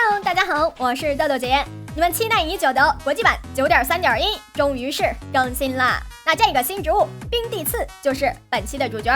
Hello， 大家好，我是豆豆姐。你们期待已久的国际版 9.3.1 终于是更新啦。那这个新植物冰地刺就是本期的主角。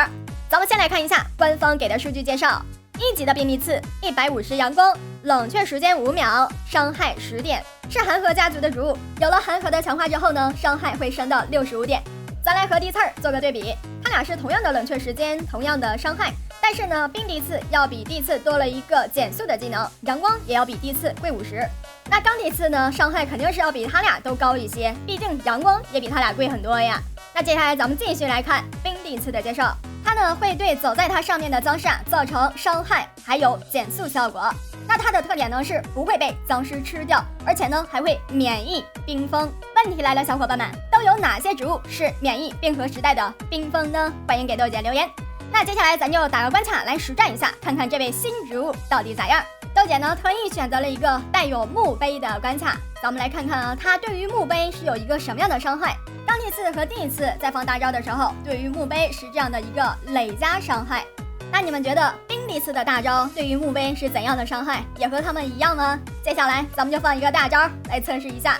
咱们先来看一下官方给的数据介绍。1级的冰地刺150阳光，冷却时间5秒，伤害10点，是寒河家族的植物。有了寒河的强化之后呢，伤害会升到65点。咱来和地刺做个对比，它俩是同样的冷却时间，同样的伤害。但是呢，冰地刺要比地刺多了一个减速的技能，阳光也要比地刺贵50。那钢地刺呢，伤害肯定是要比它俩都高一些，毕竟阳光也比它俩贵很多呀。那接下来咱们继续来看冰地刺的介绍，它呢会对走在它上面的僵尸造成伤害，还有减速效果。那它的特点呢是不会被僵尸吃掉，而且呢还会免疫冰封。问题来了，小伙伴们，都有哪些植物是免疫冰河时代的冰封呢？欢迎给豆姐留言。那接下来咱就打个关卡来实战一下，看看这位新植物到底咋样。豆姐呢特意选择了一个带有墓碑的关卡，咱们来看看啊，它对于墓碑是有一个什么样的伤害。钢地刺和地刺在放大招的时候，对于墓碑是这样的一个累加伤害。那你们觉得冰地刺的大招对于墓碑是怎样的伤害？也和他们一样吗？接下来咱们就放一个大招来测试一下。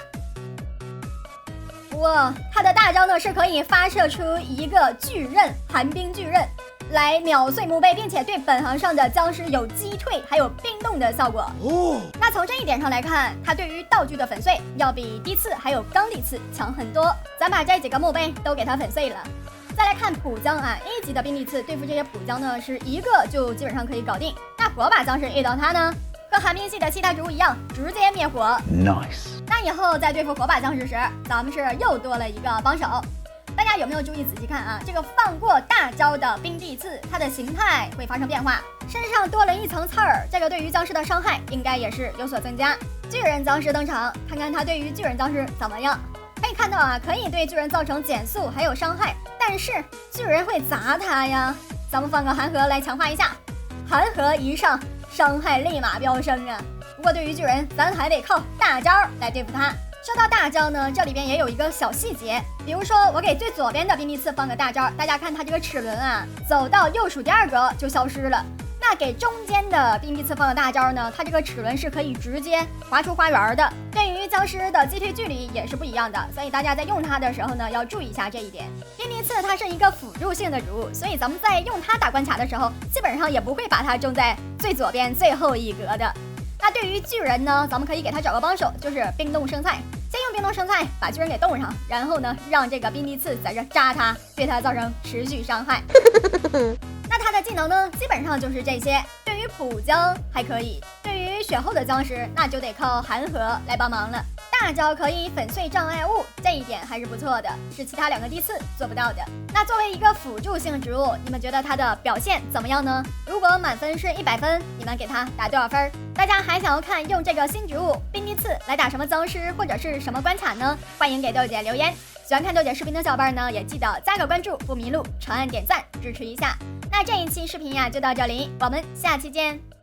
哇，它的大招呢是可以发射出一个巨刃，寒冰巨刃，来秒碎墓碑，并且对本行上的僵尸有击退还有冰冻的效果。那从这一点上来看，它对于道具的粉碎要比地刺还有钢地刺强很多。咱把这几个墓碑都给它粉碎了。再来看普僵啊，1级的冰地刺对付这些普僵呢是一个就基本上可以搞定。那火把僵尸遇到它呢，和寒冰系的其他植物一样，直接灭火。Nice。那以后在对付火把僵尸时，咱们是又多了一个帮手。大家有没有注意仔细看啊？这个放过大招的冰地刺，它的形态会发生变化，身上多了一层刺儿，这个对于僵尸的伤害应该也是有所增加。巨人僵尸登场，看看它对于巨人僵尸怎么样。可以看到啊，可以对巨人造成减速还有伤害，但是巨人会砸它呀。咱们放个寒河来强化一下，寒河一上，伤害立马飙升啊。不过对于巨人，咱还得靠大招来对付它。说到大招呢，这里边也有一个小细节，比如说我给最左边的冰地刺放个大招，大家看它这个齿轮啊，走到右数第2格就消失了。那给中间的冰地刺放个大招呢，它这个齿轮是可以直接划出花园的，对于僵尸的击退距离也是不一样的，所以大家在用它的时候呢，要注意一下这一点。冰地刺它是一个辅助性的植物，所以咱们在用它打关卡的时候，基本上也不会把它种在最左边最后一格的。那对于巨人呢，咱们可以给他找个帮手，就是冰冻生菜。先用冰冻生菜把巨人给冻上，然后呢，让这个冰地刺在这扎他，对他造成持续伤害。那他的技能呢，基本上就是这些。对于普僵还可以，对于血厚的僵尸，那就得靠寒河来帮忙了。大招可以粉碎障碍物，这一点还是不错的，是其他2个地刺做不到的。那作为一个辅助性植物，你们觉得它的表现怎么样呢？如果满分是100分，你们给它打多少分？大家还想要看用这个新植物冰地刺来打什么僵尸或者是什么关卡呢？欢迎给豆姐留言。喜欢看豆姐视频的小伙伴呢，也记得加个关注，不迷路，长按点赞支持一下。那这一期视频呀就到这里，我们下期见。